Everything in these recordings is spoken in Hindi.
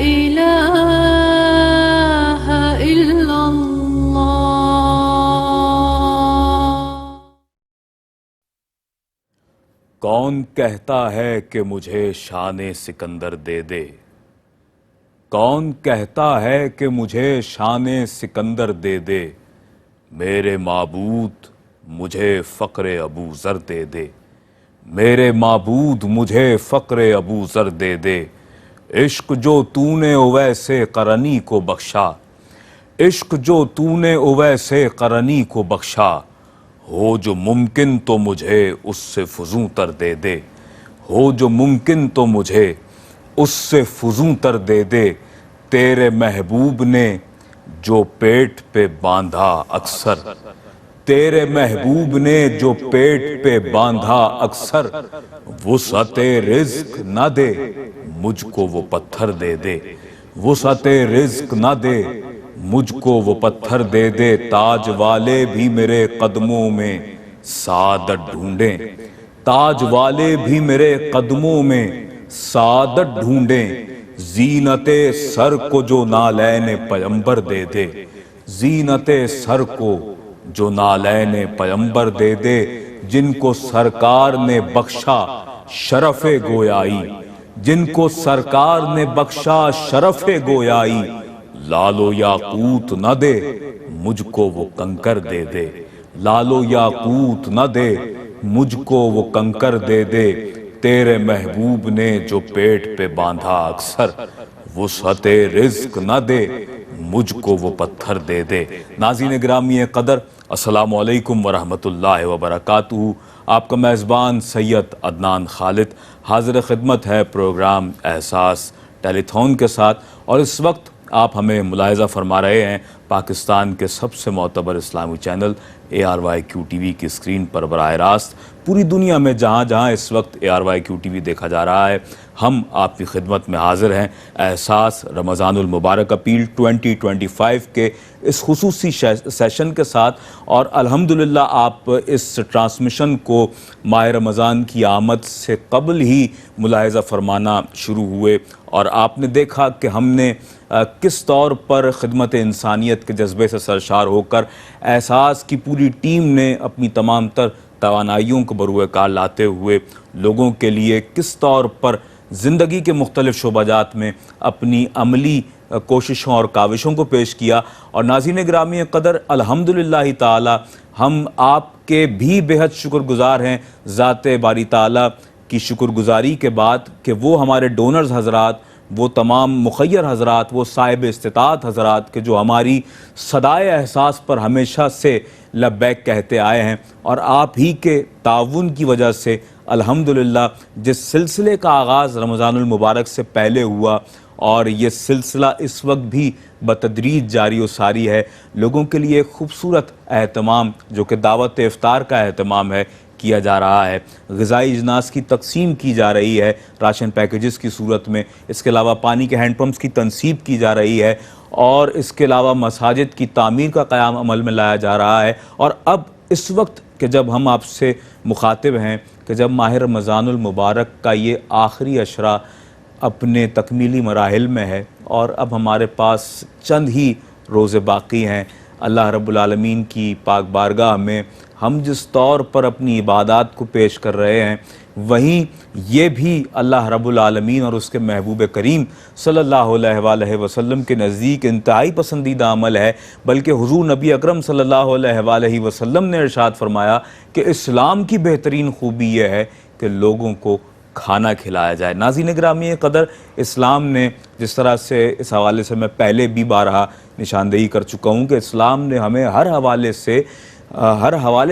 इलाहा इल्लल्लाह। कौन कहता है कि मुझे शान सिकंदर दे दे, कौन कहता है कि मुझे शान सिकंदर दे दे, मेरे माबूद मुझे फ़क्र अबू ज़र दे दे, मेरे माबूद मुझे फ़क्र अबू ज़र दे दे। इश्क जो तूने ओवैसे करनी को बख्शा, इश्क जो तूने ओवैसे करनी को बख्शा, हो जो मुमकिन तो मुझे उससे फ़ुज़ू तर दे दे, हो जो मुमकिन तो मुझे उससे फ़ुज़ू तर दे दे। तेरे महबूब ने जो पेट पे बांधा अक्सर, तेरे महबूब ने जो पेट पे बांधा अक्सर, वुसअते रिज़्क न दे मुझको वो पत्थर दे दे, वुसअते रिज़्क न दे मुझको वो पत्थर दे दे। ताज वाले भी मेरे कदमों में सादत ढूंढें, ताज वाले भी मेरे कदमों में सादत ढूंढें। जीनते सर को जो नालैने पैगंबर दे दे, जीनते सर को जो नालैने पैगंबर दे दे। जिनको सरकार ने बख्शा शरफ़े गोयाई, जिनको सरकार ने बख्शा शरफ़े गोयाई, लालो याकूत न दे मुझको वो कंकर दे दे, लालो याकूत न दे मुझको वो कंकर दे दे। तेरे महबूब ने जो पेट पे बांधा अक्सर, वुसअते रिज़्क न दे मुझको वो पत्थर दे दे। नाज़रीन गिरामी क़दर, अस्सलामु अलैकुम वरहमतुल्लाहि वबरकातुहू। आपका मेज़बान सैयद अदनान खालिद हाज़िर खिदमत है प्रोग्राम एहसास टेलीथॉन के साथ। और इस वक्त आप हमें मुलाहिज़ा फरमा रहे हैं पाकिस्तान के सबसे मोतबर इस्लामी चैनल ARYQ TV की स्क्रीन पर बराह रास्त। पूरी दुनिया में जहाँ जहाँ इस वक्त ARYQ TV देखा जा रहा है, हम आपकी खिदमत में हाज़िर हैं एहसास रमज़ानुल मुबारक अपील 2025 के इस खुसूसी सेशन के साथ। और अल्हम्दुलिल्लाह आप इस ट्रांसमिशन को माह रमज़ान की आमद से कबल ही मुलाहिज़ा फरमाना शुरू हुए और आपने देखा कि हमने किस तौर पर खिदमत इंसानियत के जज्बे से सरशार होकर एहसास की पूरी टीम ने अपनी तमाम तर तवानाइयों को बरूए कार लाते हुए लोगों के लिए किस तौर पर ज़िंदगी के मुख्तलिफ़ शोबाजात में अपनी अमली कोशिशों और काविशों को पेश किया। और नाज़रीन गिरामी क़दर, अल्हम्दुलिल्लाह ताला हम आपके भी बेहद शुक्रगुज़ार हैं ज़ाते बारी ताला की शुक्रगुज़ारी के बाद कि वो हमारे डोनर्स हज़रात, वो तमाम मुखय्यर हज़रात, वो साहिब इस्तिताअत हज़रात के जो हमारी सदाए एहसास पर हमेशा से लब्बैक कहते आए हैं। और आप ही के ताउन की वजह से अल्हम्दुलिल्लाह जिस सिलसिले का आगाज़ रमज़ानुल मुबारक से पहले हुआ और ये सिलसिला इस वक्त भी बतदरीज जारी व सारी है, लोगों के लिए खूबसूरत एहतमाम जो कि दावत इफ्तार का एहतमाम है किया जा रहा है। ग़िज़ाई इजनास की तकसीम की जा रही है राशन पैकेजेस की सूरत में। इसके अलावा पानी के हैंडपम्प्स की तनसीब की जा रही है और इसके अलावा मसाजिद की तामीर का क़याम अमल में लाया जा रहा है। और अब इस वक्त कि जब हम आपसे मुखातिब हैं कि जब माह रमज़ानुल मुबारक का ये आखिरी अशरा अपने तकमीली मराहिल में है और अब हमारे पास चंद ही रोज़े बाकी हैं, अल्लाह रब्बुल आलमीन की पाक बारगाह में हम जिस तौर पर अपनी इबादत को पेश कर रहे हैं, वहीं ये भी अल्लाह रब्बुल आलमीन और उसके महबूब करीम सल्लल्लाहु अलैहि वसल्लम के नज़दीक इंतहाई पसंदीदा अमल है। बल्कि हुज़ूर नबी अकरम सल्लल्लाहु अलैहि वसल्लम ने इरशाद फरमाया कि इस्लाम की बेहतरीन खूबी यह है कि लोगों को खाना खिलाया जाए। नाज़रीन गिरामी क़दर, इस्लाम ने जिस तरह से इस हवाले से मैं पहले भी बारहा निशानदेही कर चुका हूँ कि इस्लाम ने हमें हर हवाले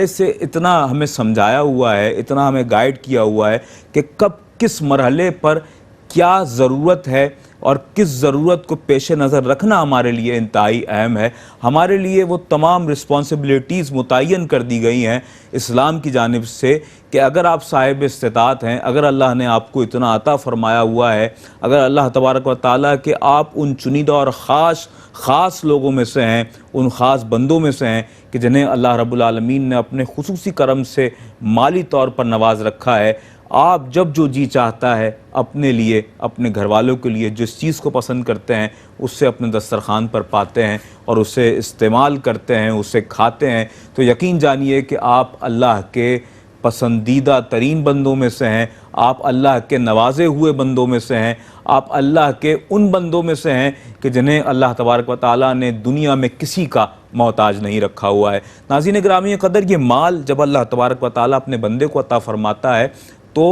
से इतना हमें समझाया हुआ है, इतना हमें गाइड किया हुआ है कि कब किस मरहले पर क्या ज़रूरत है और किस ज़रूरत को पेश नज़र रखना हमारे लिए इंतहाई अहम है। हमारे लिए वो तमाम रिस्पॉन्सिबिलिटीज़ मुतय्यन कर दी गई हैं इस्लाम की जानिब से कि अगर आप साहिब इस्तिताअत हैं, अगर अल्लाह ने आपको इतना अता फ़रमाया हुआ है, अगर अल्लाह तबारक व तआला के आप उन चुनिदा और ख़ास लोगों में से हैं, उन ख़ास बंदों में से हैं कि जिन्हें अल्लाह रब्बुल आलमीन ने अपने खुसूसी करम से माली तौर पर नवाज रखा है, आप जब जो जी चाहता है अपने लिए, अपने घर वालों के लिए जिस चीज़ को पसंद करते हैं उससे अपने दस्तरखान पर पाते हैं और उसे इस्तेमाल करते हैं, उसे खाते हैं, तो यकीन जानिए कि आप अल्लाह के पसंदीदा तरीन बंदों में से हैं, आप अल्लाह के नवाजे हुए बंदों में से हैं, आप अल्लाह के उन बंदों में से हैं कि जिन्हें अल्लाह तबारक व तआला ने दुनिया में किसी का मोहताज नहीं रखा हुआ है। नाज़रीन गिरामी कदर, ये माल जब अल्लाह तबारक व तआला अपने बंदे को अता फरमाता है तो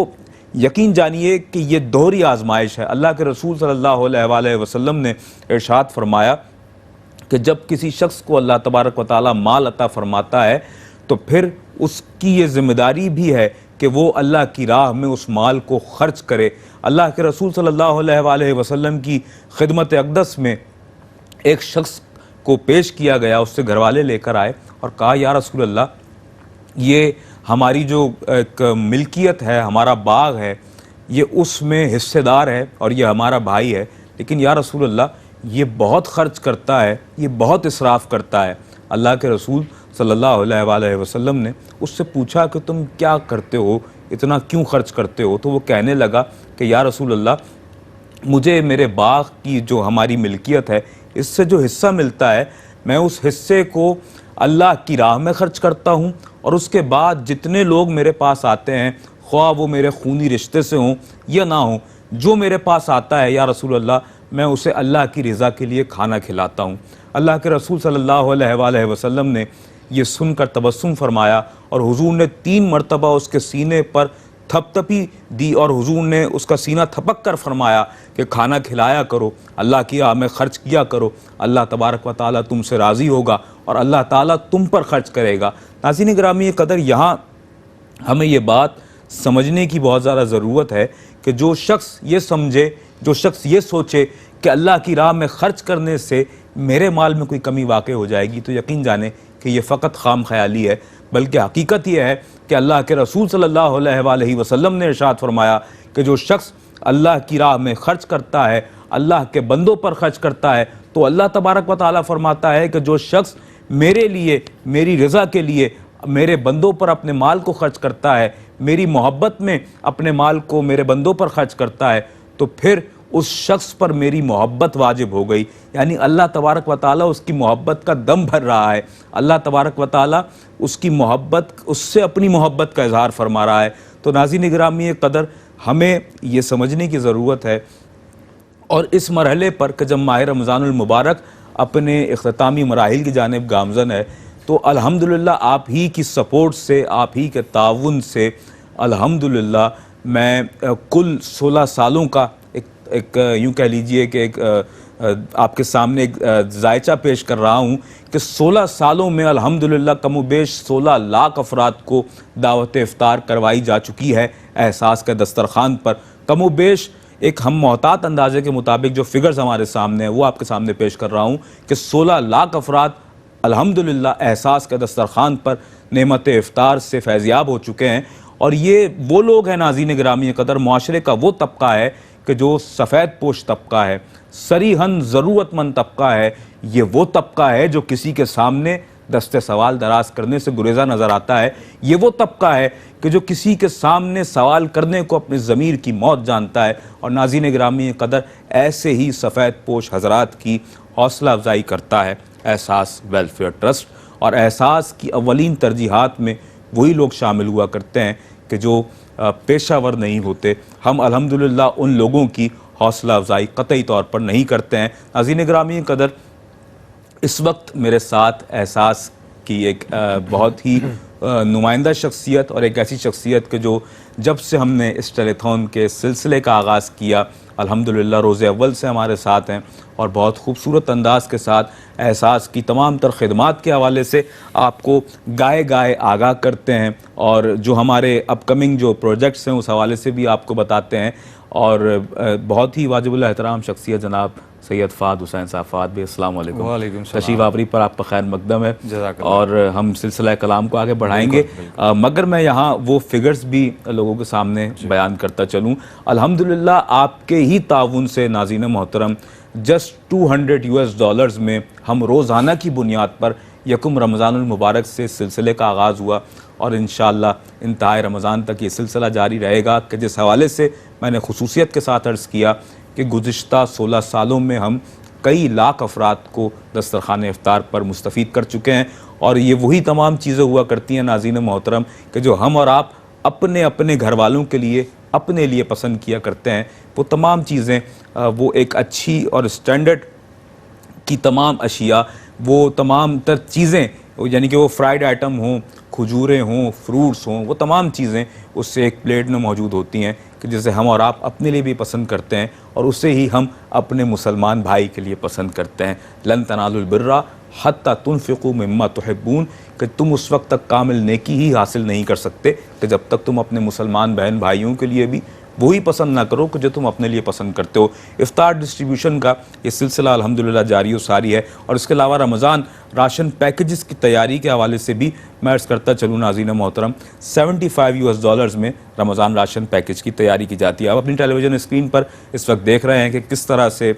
यकीन जानिए कि ये दोहरी आजमाइश है। अल्लाह के रसूल सल्लल्लाहु अलैहि वसल्लम ने इरशाद फरमाया कि जब किसी शख्स को अल्लाह तबारक व तआला माल अता फरमाता है तो फिर उसकी ये ज़िम्मेदारी भी है कि वो अल्लाह की राह में उस माल को खर्च करे। अल्लाह के रसूल सल्लल्लाहु अलैहि वसल्लम की खिदमत अक़दस में एक शख्स को पेश किया गया, उससे घरवाले लेकर आए और कहा, या रसूल अल्लाह, ये हमारी जो एक मिल्कियत है, हमारा बाग है, ये उसमें हिस्सेदार है और ये हमारा भाई है, लेकिन या रसूल अल्लाह ये बहुत खर्च करता है, ये बहुत इसराफ़ करता है। अल्लाह के रसूल सल्लल्लाहु अलैहि वसल्लम ने उससे पूछा कि तुम क्या करते हो, इतना क्यों खर्च करते हो? तो वो कहने लगा कि या रसूल अल्लाह, मुझे मेरे बाग की जो हमारी मिल्कियत है इससे जो हिस्सा मिलता है मैं उस हिस्से को अल्लाह की राह में खर्च करता हूँ और उसके बाद जितने लोग मेरे पास आते हैं, ख्वाह वो मेरे खूनी रिश्ते से हों या ना हों, जो मेरे पास आता है या रसूल अल्लाह मैं उसे अल्लाह की रज़ा के लिए खाना खिलाता हूँ। अल्लाह के रसूल सल्लल्लाहु अलैहि वसल्लम ने ये सुनकर तबस्सुम फरमाया और हुजूर ने 3 मरतबा उसके सीने पर थपथपी दी और हुजूर ने उसका सीना थपक कर फरमाया कि खाना खिलाया करो, अल्लाह की राह में ख़र्च किया करो, अल्लाह तबारक व तआला तुमसे राज़ी होगा और अल्लाह ताला तुम पर ख़र्च करेगा। नाज़रीन गिरामी क़दर, यहाँ हमें ये बात समझने की बहुत ज़्यादा ज़रूरत है कि जो शख्स ये समझे, जो शख्स ये सोचे कि अल्लाह की राह में ख़र्च करने से मेरे माल में कोई कमी वाक़ई हो जाएगी, तो यकीन जाने कि ये फ़कत खाम ख्याली है, बल्कि हकीकत ये है कि अल्लाह के रसूल सल्लल्लाहु अलैहि वसल्लम ने इरशाद फरमाया कि जो शख्स अल्लाह की राह में ख़र्च करता है, अल्लाह के बंदों पर ख़र्च करता है, तो अल्लाह तबारक व तआला फरमाता है कि जो शख्स मेरे लिए, मेरी रज़ा के लिए, मेरे बंदों पर अपने माल को ख़र्च करता है, मेरी मोहब्बत में अपने माल को मेरे बंदों पर ख़र्च करता है, तो फिर उस शख्स पर मेरी मोहब्बत वाजिब हो गई। यानी अल्लाह तबारक व तआला उसकी मोहब्बत का दम भर रहा है, अल्लाह तबारक व तआला उसकी मोहब्बत, उससे अपनी मोहब्बत का इजहार फरमा रहा है। तो नाज़रीन गिरामी क़दर, हमें ये समझने की ज़रूरत है और इस मरहले पर कि जब माह रमज़ानुल मुबारक अपने इख्तितामी मराहिल की जानिब गामज़न है, तो अल्हम्दुलिल्लाह आप ही की सपोर्ट से, आप ही के ताउन से अल्हम्दुलिल्लाह मैं कुल 16 सालों का एक यूँ कह लीजिए कि एक आपके सामने एक जायचा पेश कर रहा हूँ कि 16 सालों में अल्हम्दुलिल्लाह कमोबेश 16 लाख अफराद को दावत इफ्तार करवाई जा चुकी है एहसास के दस्तरखान पर। कमोबेश एक हम मोहतात अंदाजे के मुताबिक जो फिगर्स हमारे सामने हैं वो आपके सामने पेश कर रहा हूँ कि 16 लाख अफराद अल्हम्दुलिल्लाह एहसास के दस्तरखान पर नेमत इफ्तार से फैज़याब हो चुके हैं। और ये वो लोग हैं नाज़रीन गिरामी क़दर, मुआशरे का वो तबका है कि जो सफ़ेद पोश तबका है, सरीहन ज़रूरतमंद तबका है, ये वो तबका है जो किसी के सामने दस्ते सवाल दराज करने से गुरेज़ा नज़र आता है, ये वो तबका है कि जो किसी के सामने सवाल करने को अपने ज़मीर की मौत जानता है। और नाज़रीन गिरामी क़दर, ऐसे ही सफ़ेद पोश हज़रात की हौसला अफजाई करता है एहसास वेलफेयर ट्रस्ट, और एहसास की अवलीन तरजीहात में वही लोग शामिल हुआ करते हैं कि जो पेशावर नहीं होते। हम अल्हम्दुलिल्लाह उन लोगों की हौसला अफजाई कतई तौर पर नहीं करते हैं। नाज़रीन गिरामी क़दर, इस वक्त मेरे साथ एहसास की एक बहुत ही नुमाइंदा शख्सियत और एक ऐसी शख्सियत के जो जब से हमने इस टेलीथॉन के सिलसिले का आगाज़ किया अल्हम्दुलिल्लाह रोज़े अव्वल से हमारे साथ हैं और बहुत खूबसूरत अंदाज के साथ एहसास की तमाम तर ख़िदमात के हवाले से आपको गाए गाए आगाह करते हैं और जो हमारे अपकमिंग जो प्रोजेक्ट्स हैं उस हवाले से भी आपको बताते हैं। और बहुत ही वाजिबुल एहतराम शख्सियत जनाब सैयद फ़ाद हुसैन साहब, फ़ाद भाई अस्सलाम वालेकुम। वालेकुम सलाम। तशरीफ़ आवरी पर आपका खैर मकदम है जज़ाकल्लाह। और हम सिलसिला कलाम को आगे बढ़ाएंगे। मगर मैं यहाँ वो फिगर्स भी लोगों के सामने बयान करता चलूँ। अल्हम्दुलिल्लाह आपके ही ताउन से नाज़रीन मोहतरम जस्ट $200 में हम रोज़ाना की बुनियाद पर यकुम रमज़ानुल मुबारक से सिलसिले का आगाज़ हुआ और इंशाअल्लाह इंतहाए रमज़ान तक ये सिलसिला जारी रहेगा कि जिस हवाले से मैंने खुसूसियत के साथ अर्ज़ किया कि गुज़िश्ता 16 सालों में हम कई लाख अफराद को दस्तरख़ान इफ्तार पर मुस्तफ़ीद कर चुके हैं। और ये वही तमाम चीज़ें हुआ करती हैं नाज़रीन मोहतरम कि जो हम और आप अपने अपने घर वालों के लिए अपने लिए पसंद किया करते हैं, वो तमाम चीज़ें वो एक अच्छी और स्टैंडर्ड की तमाम अशिया, वो तमाम तर चीज़ें, यानी कि वो फ्राइड आइटम हों, खजूरें हों, फ्रूट्स हों, वो तमाम चीज़ें उससे एक प्लेट में मौजूद होती हैं कि जिसे हम और आप अपने लिए भी पसंद करते हैं और उसे ही हम अपने मुसलमान भाई के लिए पसंद करते हैं। लन तनालुल बिर्रा हत्ता तुनफ़िक़ू मिम्मा तुहिब्बून, कि तुम उस वक्त तक कामिल नेकी ही हासिल नहीं कर सकते कि जब तक तुम अपने मुसलमान बहन भाइयों के लिए भी वही पसंद ना करो कि जो तुम अपने लिए पसंद करते हो। इफ्तार डिस्ट्रीब्यूशन का ये सिलसिला अल्हम्दुलिल्लाह जारी व सारी है। और इसके अलावा रमज़ान राशन पैकेजेस की तैयारी के हवाले से भी मैं अर्ज़ करता चलूँ नाज़रीन मोहतरम, $75 में रमज़ान राशन पैकेज की तैयारी की जाती है। आप अपनी टेलीविज़न स्क्रीन पर इस वक्त देख रहे हैं कि किस तरह से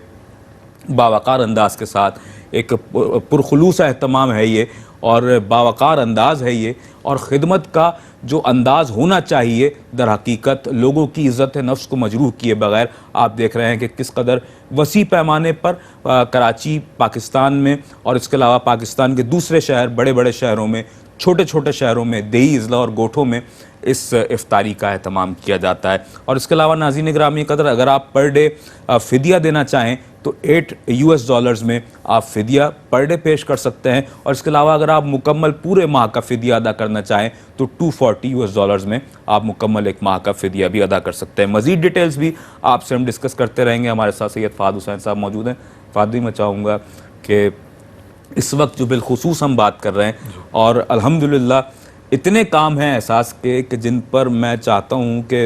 बावकार अंदाज के साथ एक पुरखुलूस एहतमाम है ये और बावकार अंदाज़ है ये, और ख़िदमत का जो अंदाज़ होना चाहिए दर हकीकत लोगों की इज़्ज़त नफ्स को मजरूह किए बगैर आप देख रहे हैं कि किस कदर वसी पैमाने पर कराची पाकिस्तान में और इसके अलावा पाकिस्तान के दूसरे शहर, बड़े बड़े शहरों में, छोटे छोटे शहरों में, देही अजला और गोठों में इस इफ्तारी का एहतमाम किया जाता है। और इसके अलावा नाज़रीन गिरामी कदर, अगर आप पर डे फ़िदिया देना चाहें तो $8 में आप फ़िदिया पर डे पेश कर सकते हैं। और इसके अलावा अगर आप मुकम्मल पूरे माह का फ़िदिया अदा करना चाहें तो $240 में आप मुकम्मल एक माह का फ़िदिया भी अदा कर सकते हैं। मज़ीद डिटेल्स भी आपसे हम डिस्कस करते रहेंगे। हमारे साथ सैयद फ़ाद हुसैन साहब मौजूद हैं। फ़ादी, मैं चाहूँगा कि इस वक्त जो बिलखुसूस हम बात कर रहे हैं और अल्हम्दुलिल्लाह इतने काम हैं एहसास के कि जिन पर मैं चाहता हूँ कि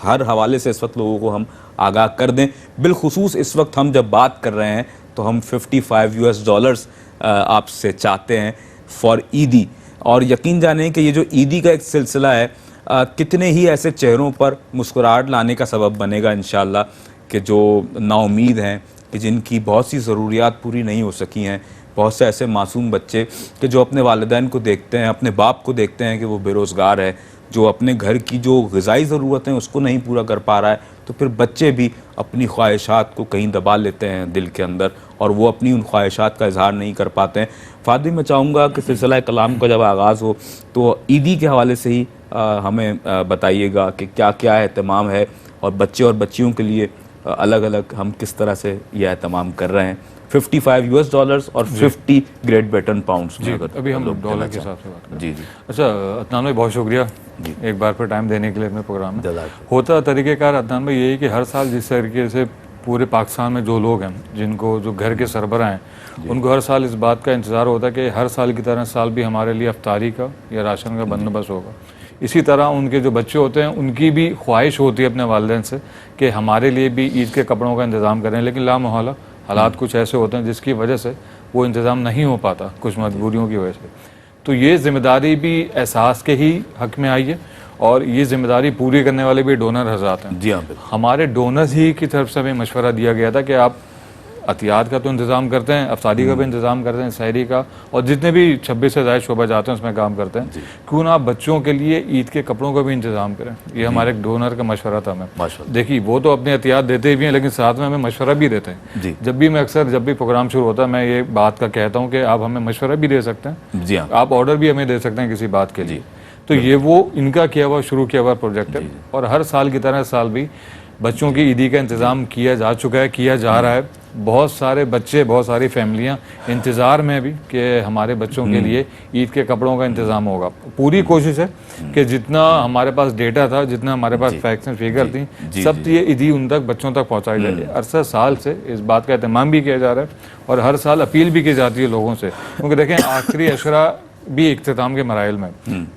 हर हवाले से इस वक्त लोगों को हम आगाह कर दें। बिलखुसूस इस वक्त हम जब बात कर रहे हैं तो हम $55 आपसे चाहते हैं फॉर ईदी। और यकीन जानें कि ये जो ईदी का एक सिलसिला है कितने ही ऐसे चेहरों पर मुस्कुराहट लाने का सबब बनेगा इंशाअल्लाह, कि जो नाउमीद हैं, कि जिनकी बहुत सी ज़रूरियात पूरी नहीं हो सकी हैं, बहुत से ऐसे मासूम बच्चे कि जो अपने वालिदैन को देखते हैं, अपने बाप को देखते हैं कि वो बेरोज़गार है, जो अपने घर की जो ग़िज़ाई ज़रूरतें उसको नहीं पूरा कर पा रहा है, तो फिर बच्चे भी अपनी ख्वाहिशात को कहीं दबा लेते हैं दिल के अंदर और वो अपनी उन ख्वाहिशात का इजहार नहीं कर पाते हैं। फ़ादी, मैं चाहूँगा कि सिलसिला कलाम का जब आगाज़ हो तो ईदी के हवाले से ही हमें बताइएगा कि क्या क्या एहतमाम है और बच्चे और बच्चियों के लिए अलग अलग हम किस तरह से यह एहतमाम कर रहे हैं। $55 और 50 ग्रेट ब्रिटेन पाउंड्स। जी, अभी हम डॉलर के हिसाब से बात करें। जी जी। अच्छा अदनान भाई, बहुत शुक्रिया एक बार फिर टाइम देने के लिए अपने प्रोग्राम में। होता तरीक़ेकार अदनान भाई यही कि हर साल जिस तरीके से पूरे पाकिस्तान में जो लोग हैं, जिनको जो घर के सरबराह हैं, उनको हर साल इस बात का इंतज़ार होता है कि हर साल की तरह साल भी हमारे लिए अफ्तारी का या राशन का बंदोबस्त होगा। इसी तरह उनके जो बच्चे होते हैं उनकी भी ख्वाहिश होती है अपने वालिदैन से कि हमारे लिए भी ईद के कपड़ों का इंतज़ाम करें, लेकिन लामहौला हालात कुछ ऐसे होते हैं जिसकी वजह से वो इंतज़ाम नहीं हो पाता, कुछ मजबूरियों की वजह से। तो ये ज़िम्मेदारी भी एहसास के ही हक़ में आई है और ये ज़िम्मेदारी पूरी करने वाले भी डोनर हज़रात हैं। जी हाँ, हमारे डोनर्स ही की तरफ से हमें मशवरा दिया गया था कि आप अतियात का तो इंतज़ाम करते हैं, अफ्तारी का भी इंतज़ाम करते हैं, सहरी का, और जितने भी 26 से ज़ायद शोबा जाते हैं उसमें काम करते हैं, क्यों ना आप बच्चों के लिए ईद के कपड़ों का भी इंतज़ाम करें। ये हमारे एक डोनर का मशवरा था हमें। देखिए वो तो अपने एहतियात देते भी हैं लेकिन साथ में हमें मशवरा भी देते हैं। जब भी मैं अक्सर जब भी प्रोग्राम शुरू होता है मैं ये बात का कहता हूँ कि आप हमें मशवरा भी दे सकते हैं, जी हाँ, आप ऑर्डर भी हमें दे सकते हैं किसी बात के लिए। तो ये वो इनका किया हुआ शुरू किया हुआ प्रोजेक्ट है और हर साल की तरह साल भी बच्चों की ईदी का इंतज़ाम किया जा चुका है, किया जा रहा है। बहुत सारे बच्चे, बहुत सारी फैमिलियां इंतज़ार में भी कि हमारे बच्चों के लिए ईद के कपड़ों का इंतज़ाम होगा। पूरी कोशिश है कि जितना हमारे पास डेटा था, जितना हमारे पास फैक्ट्स एंड फिगर थी, सब ये ईदी उन तक बच्चों तक पहुँचाई जाए। अरसा साल से इस बात का एहतमाम भी किया जा रहा है और हर साल अपील भी की जाती है लोगों से, क्योंकि देखें आखिरी अशरा भी इख्तिताम के मराइल में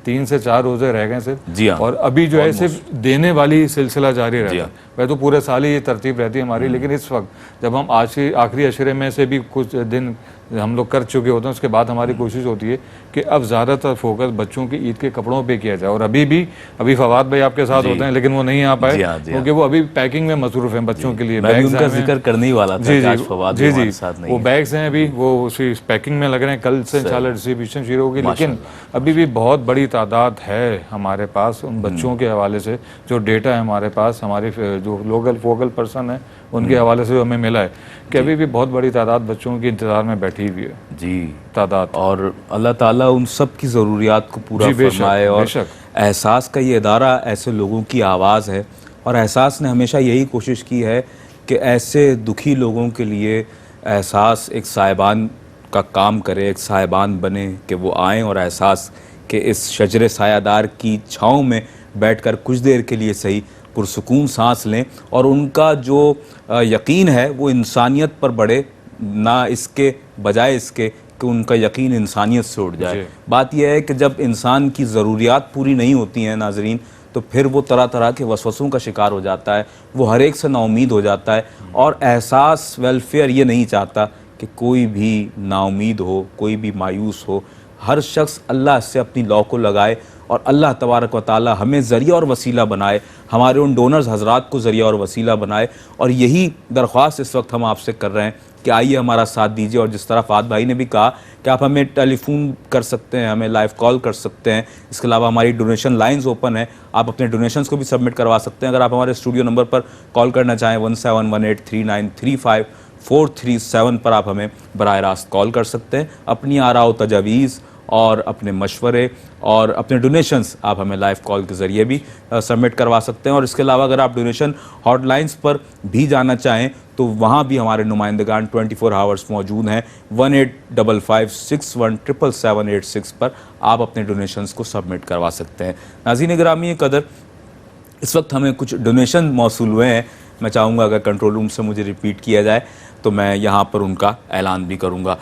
3 से 4 रोजे रह गए सिर्फ, और अभी जो है सिर्फ देने वाली सिलसिला जारी रहेगा। वह तो पूरे साल ही ये तरतीब रहती है हमारी, लेकिन इस वक्त जब हम आखिरी अशरे में से भी कुछ दिन हम लोग कर चुके होते हैं, उसके बाद हमारी कोशिश होती है कि अब ज़्यादातर फोकस बच्चों की ईद के कपड़ों पे किया जाए। और अभी फवाद भाई आपके साथ होते हैं, लेकिन वो नहीं आ पाए क्योंकि वो अभी पैकिंग में मसरूफ हैं बच्चों के लिए। मैं उनका जिक्र करने ही वाला था कि आज फवाद जी हमारे साथ नहीं वो बैग्स हैं अभी, वो उसी पैकिंग में लग रहे हैं, कल से इंशाल्लाह डिस्ट्रीब्यूशन शुरू होगी। लेकिन अभी भी बहुत बड़ी तादाद है हमारे पास उन बच्चों के हवाले से, जो डेटा है हमारे पास, हमारे जो लोकल फोकल पर्सन है उनके हवाले से हमें मिला है कि अभी भी बहुत बड़ी तादाद बच्चों की इंतजार में बैठी हुई है जी तादाद। और अल्लाह ताला उन सब की ज़रूरियात को पूरा फरमाए। और एहसास का ये इदारा ऐसे लोगों की आवाज़ है, और एहसास ने हमेशा यही कोशिश की है कि ऐसे दुखी लोगों के लिए एहसास एक साहिबान का काम करे, एक साहिबान बने कि वो आएँ और एहसास कि इस शजरे सायादार की छाँव में बैठकर कुछ देर के लिए सही पुरसुकून सांस लें, और उनका जो यकीन है वो इंसानियत पर बढ़े, ना इसके बजाय इसके कि उनका यकीन इंसानियत से उठ जाए। बात यह है कि जब इंसान की ज़रूरियात पूरी नहीं होती हैं नाजरीन, तो फिर वो तरह तरह के वसवसों का शिकार हो जाता है, वो हर एक से नाउमीद हो जाता है। और एहसास वेलफेयर ये नहीं चाहता कि कोई भी नाउमीद हो, कोई भी मायूस हो। हर शख्स अल्लाह से अपनी लौ को लगाए और अल्लाह तबारक व ताला हमें ज़रिया और वसीला बनाए, हमारे उन डोनर्स हजरात को ज़रिया और वसीला बनाए। और यही दरख्वास्त इस वक्त हम आपसे कर रहे हैं कि आइए हमारा साथ दीजिए। और जिस तरह फात भाई ने भी कहा कि आप हमें टेलीफोन कर सकते हैं, हमें लाइव कॉल कर सकते हैं, इसके अलावा हमारी डोनेशन लाइंस ओपन है, आप अपने डोनेशंस को भी सबमिट करवा सकते हैं। अगर आप हमारे स्टूडियो नंबर पर कॉल करना चाहें 1718393547 पर आप हमें बराह रास्त कॉल कर सकते हैं। अपनी आरा व तजावीज़ और अपने मशवरे और अपने डोनेशंस आप हमें लाइव कॉल के ज़रिए भी सबमिट करवा सकते हैं। और इसके अलावा अगर आप डोनेशन हॉटलाइंस पर भी जाना चाहें तो वहाँ भी हमारे नुमाइंदगान 24 आवर्स मौजूद हैं। 1855617786 पर आप अपने डोनेशंस को सबमिट करवा सकते हैं। नाज़रीन गिरामी कदर, इस वक्त हमें कुछ डोनेशन मौसूल हुए हैं। मैं चाहूँगा अगर कंट्रोल रूम से मुझे रिपीट किया जाए तो मैं यहाँ पर उनका ऐलान भी करूँगा।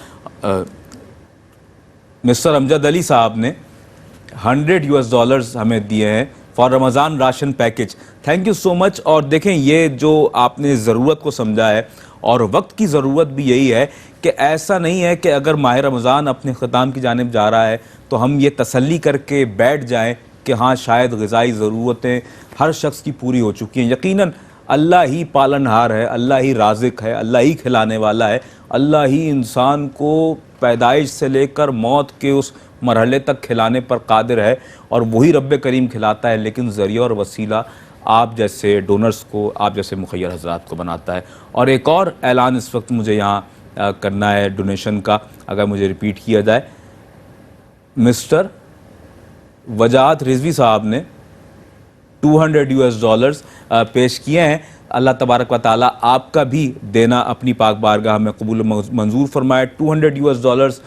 मिस्टर अमजद अली साहब ने $100 हमें दिए हैं for Ramzan ration package. Thank you so much. और देखें, ये जो आपने ज़रूरत को समझा है और वक्त की ज़रूरत भी यही है कि ऐसा नहीं है कि अगर माह रमज़ान अपने ख़िताम की जानिब जा रहा है तो हम ये तसल्ली करके बैठ जाएं कि हाँ शायद ग़िज़ाई ज़रूरतें हर शख्स की पूरी हो चुकी हैं। यकीनन अल्लाह ही पालनहार है, अल्लाह ही राज़िक है, अल्लाह ही खिलाने वाला है, अल्लाह ही इंसान को पैदाइश से लेकर मौत के उस मरहले तक खिलाने पर कादिर है, और वही रब्बे करीम खिलाता है, लेकिन ज़रिया और वसीला आप जैसे डोनर्स को, आप जैसे मुखय्यर हज़रात को बनाता है। और एक और ऐलान इस वक्त मुझे यहाँ करना है डोनेशन का, अगर मुझे रिपीट किया जाए। मिस्टर वजाहत रिजवी साहब ने $200 पेश किए हैं। अल्लाह तबारक व ताला आपका भी देना अपनी पाक बारगाह में कबूल मंजूर फरमाए। $200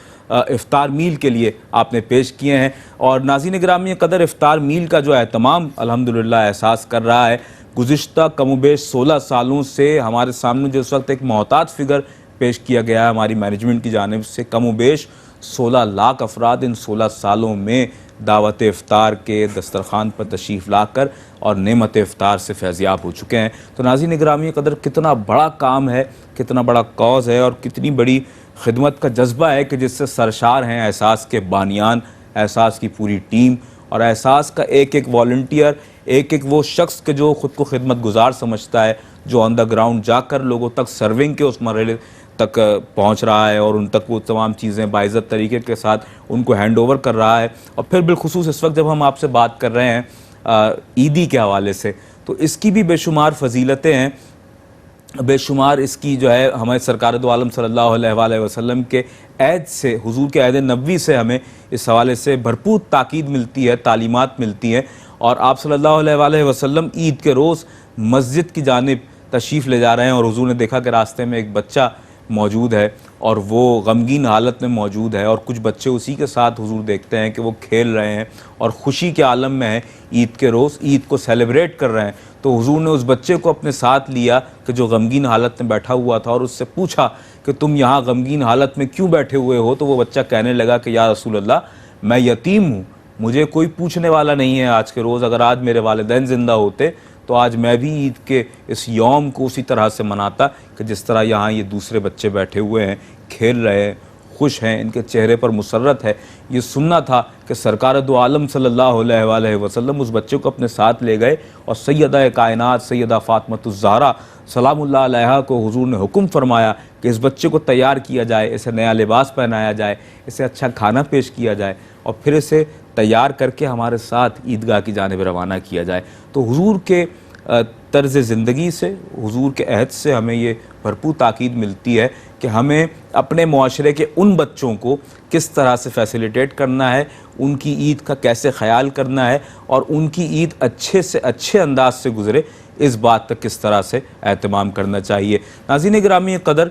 इफ्तार मील के लिए आपने पेश किए हैं। और नाज़रीन गिरामी कदर, इफ्तार मील का जो एहतमाम अल्हम्दुलिल्लाह एहसास कर रहा है, गुज़िश्ता कमोबेश 16 सालों से हमारे सामने जो इस वक्त एक मोहतात फ़िगर पेश किया गया है हमारी मैनेजमेंट की जानिब से, कमोबेश 16 लाख अफराद इन 16 सालों में दावत इफ्तार के दस्तरखान पर तशरीफ़ लाकर और नेमत इफ्तार से फैज़याब हो चुके हैं। तो नाज़रीन गिरामी कदर, कितना बड़ा काम है, कितना बड़ा कॉज़ है और कितनी बड़ी खिदमत का जज्बा है कि जिससे सरशार हैं एहसास के बानियान, एहसास की पूरी टीम और एहसास का एक एक वॉलंटियर, एक एक वो शख्स के जो ख़ुद को खिदमत गुजार समझता है, जो ऑन द ग्राउंड जाकर लोगों तक सर्विंग के उस मरहले तक पहुंच रहा है और उन तक वो तमाम चीज़ें बाइज़्ज़त तरीके के साथ उनको हैंड ओवर कर रहा है। और फिर बिलखुसूस इस वक्त जब हम आपसे बात कर रहे हैं ईदी के हवाले से, तो इसकी भी बेशुमार फजीलतें हैं, बेशुमार इसकी जो है हमारे सरकार दो आलम सल्लल्लाहु अलैहि वसल्लम के ऐद से, हुजूर के ऐद नबवी से हमें इस हवाले से भरपूर ताकीद मिलती है, तालीमात मिलती हैं। और आप सल्लल्लाहु अलैहि वसल्लम ईद के रोज़ मस्जिद की जानिब तशरीफ़ ले जा रहे हैं और हुजूर ने देखा कि रास्ते में एक बच्चा मौजूद है और वो गमगीन हालत में मौजूद है, और कुछ बच्चे उसी के साथ हुजूर देखते हैं कि वो खेल रहे हैं और ख़ुशी के आलम में हैं, ईद के रोज़ ईद को सेलिब्रेट कर रहे हैं। तो हुजूर ने उस बच्चे को अपने साथ लिया कि जो गमगीन हालत में बैठा हुआ था और उससे पूछा कि तुम यहाँ गमगीन हालत में क्यों बैठे हुए हो? तो वो बच्चा कहने लगा कि या रसूल अल्लाह, मैं यतीम हूँ, मुझे कोई पूछने वाला नहीं है आज के रोज़, अगर आज मेरे वालिदैन ज़िंदा होते तो आज मैं भी ईद के इस यौम को उसी तरह से मनाता कि जिस तरह यहाँ ये दूसरे बच्चे बैठे हुए हैं, खेल रहे हैं, खुश हैं, इनके चेहरे पर मुसर्रत है। ये सुनना था कि सरकार दो आलम सल्लल्लाहु अलैहि वसल्लम उस बच्चे को अपने साथ ले गए और सैयदा कायनात सैयदा फातिमतुज़ ज़हरा सलामुल्लाह अलैहा को हुजूर ने हुक्म फरमाया कि इस बच्चे को तैयार किया जाए, इसे नया लिबास पहनाया जाए, इसे अच्छा खाना पेश किया जाए और फिर इसे तैयार करके हमारे साथ ईदगाह की जानिब रवाना किया जाए। तो हुजूर के तर्ज़ ज़िंदगी से, हुजूर के अहद से हमें ये भरपूर ताकीद मिलती है कि हमें अपने मुआशरे के उन बच्चों को किस तरह से फैसिलिटेट करना है, उनकी ईद का कैसे ख्याल करना है और उनकी ईद अच्छे से अच्छे अंदाज से गुज़रे, इस बात तक किस तरह से एहतमाम करना चाहिए। नाज़रीन गिरामी क़दर,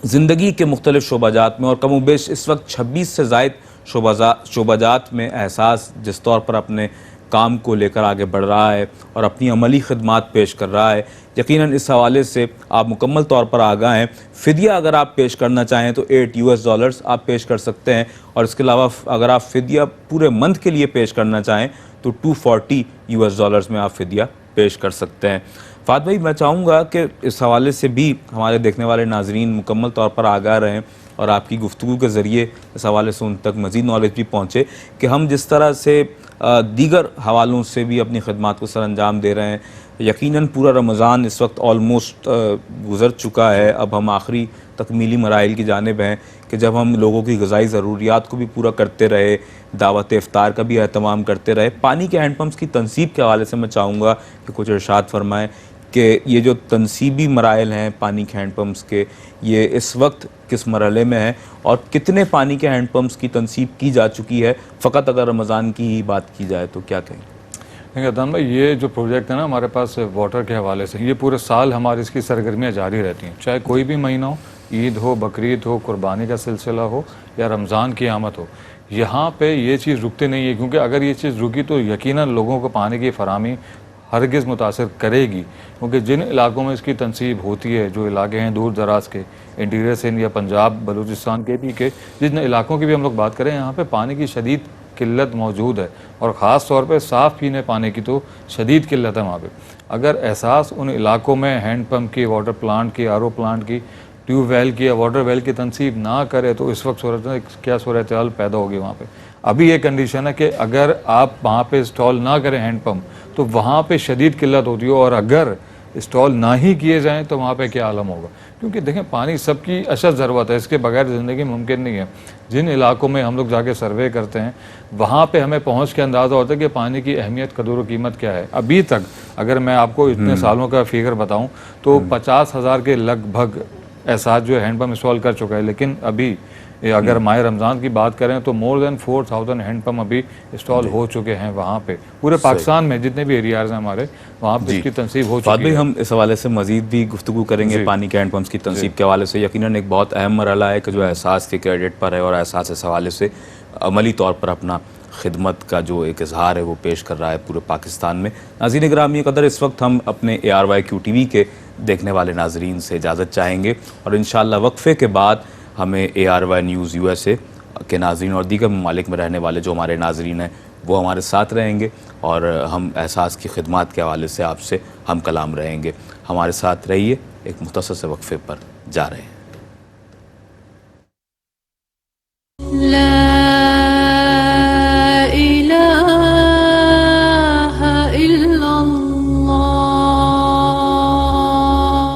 ज़िंदगी के मुख्तलिफ़ शोबाजात में और कम बेश इस वक्त 26 से ज़ायद शोबाजात में एहसास जिस तौर पर अपने काम को लेकर आगे बढ़ रहा है और अपनी अमली खिदमात पेश कर रहा है, यकीनन इस हवाले से आप मुकम्मल तौर पर आगाह हैं। फ़िदिया अगर आप पेश करना चाहें तो $8 आप पेश कर सकते हैं और इसके अलावा अगर आप फ़िदिया पूरे मंथ के लिए पेश करना चाहें तो $240 में आप फ़िदिया पेश कर सकते हैं। फ़ात भाई, मैं चाहूँगा कि इस हवाले से भी हमारे देखने वाले नाज़रीन मुकम्मल तौर पर आगाह रहें और आपकी गुफ्तगू के ज़रिए इस हवाले से उन तक मज़ीद नॉलेज भी पहुँचे कि हम जिस तरह से दीगर हवालों से भी अपनी खिदमात को सर अंजाम दे रहे हैं। यकीनन पूरा रमज़ान इस वक्त ऑलमोस्ट गुज़र चुका है, अब हम आखिरी तकमीली मराइल की जानिब हैं कि जब हम लोगों की ग़िज़ाई ज़रूरियात को भी पूरा करते रहे, दावत इफ्तार का भी एहतमाम करते रहे। पानी के हैंड पम्प्स की तनसीब के हवाले से मैं चाहूँगा कि कुछ इरशाद फरमाएँ कि ये जो तनसीबी मराइल हैं पानी के हैंड पम्प्स के, ये इस वक्त किस मरहले में है और कितने पानी के हैंड पम्प्स की तनसीब की जा चुकी है, फ़कत अगर रमज़ान की ही बात की जाए तो क्या कहें? देखिए अदनान भाई, ये जो प्रोजेक्ट है ना हमारे पास वाटर के हवाले से, ये पूरे साल हमारी इसकी सरगर्मियाँ जारी रहती हैं, चाहे कोई भी महीना हो, ईद हो, बकरीद हो, कुर्बानी का सिलसिला हो या रमज़ान की आमद हो, यहाँ पे ये चीज़ रुकती नहीं है। क्योंकि अगर ये चीज़ रुकी तो यकीनन लोगों को पानी की फराहमी हरगिज़ मुतासर करेगी। क्योंकि जिन इलाकों में इसकी तनसीब होती है, जो इलाके हैं दूर दराज के, इंटीरियर सिंध या पंजाब, बलूचिस्तान के भी के जिन इलाकों की भी हम लोग बात करें, यहाँ पे पानी की शदीद किल्लत मौजूद है और ख़ास तौर पे साफ़ पीने पानी की तो शदीद किल्लत है वहाँ पे। अगर एहसास उन इलाकों में हैंड पम्प की, वाटर प्लांट की, आर ओ प्लांट की, ट्यूबवेल की या वाटर वेल की तनसीब ना करे तो इस वक्त क्या सूरत हाल पैदा होगी वहाँ पे। अभी ये कंडीशन है कि अगर आप वहाँ पे इंस्टॉल ना करें हैंड पम्प तो वहाँ पे शदीद किल्लत होती है और अगर इंस्टॉल ना ही किए जाएँ तो वहाँ पे क्या आलम होगा। क्योंकि देखें, पानी सबकी अशद ज़रूरत है, इसके बगैर ज़िंदगी मुमकिन नहीं है। जिन इलाकों में हम लोग जाके सर्वे करते हैं वहाँ पे हमें पहुँच के अंदाज़ा होता है कि पानी की अहमियत, कदर व कीमत क्या है। अभी तक अगर मैं आपको इतने सालों का फिगर बताऊँ तो 50,000 के लगभग एहसास जो हैंड पम्प इंस्टॉल कर चुका है। लेकिन अभी अगर माह रमज़ान की बात करें तो मोर देन 4,000 हैंड पम्प अभी इंस्टॉल हो चुके हैं वहाँ पे। पूरे पाकिस्तान में जितने भी एरियाज़ हैं हमारे, वहाँ पे इसकी तनसीब हो चुकी है। हम इस हवाले से मज़ीद भी गुफ्तगू करेंगे पानी के हैंड पम्प्स की तनसीब के हवाले से। यकीनन एक बहुत अहम मरहला है कि जो एहसास के क्रेडिट पर है और एहसास इस हवाले से अमली तौर पर अपना खिदमत का जो एक इजहार है वो पेश कर रहा है पूरे पाकिस्तान में। नाज़रीन गिरामी क़दर, इस वक्त हम अपने ARYQ-TV के देखने वाले नाजरीन से इजाज़त चाहेंगे और इंशाअल्लाह वक्फ़े के बाद हमें ARY न्यूज़ USA के नाजरीन और दीगर ममालिक में रहने वाले जो हमारे नाजरीन हैं वो हमारे साथ रहेंगे और हम एहसास की खिदमत के हवाले से आपसे हम कलाम रहेंगे। हमारे साथ रहिए, एक मुख्तसर से वक्फ़े पर जा रहे हैं।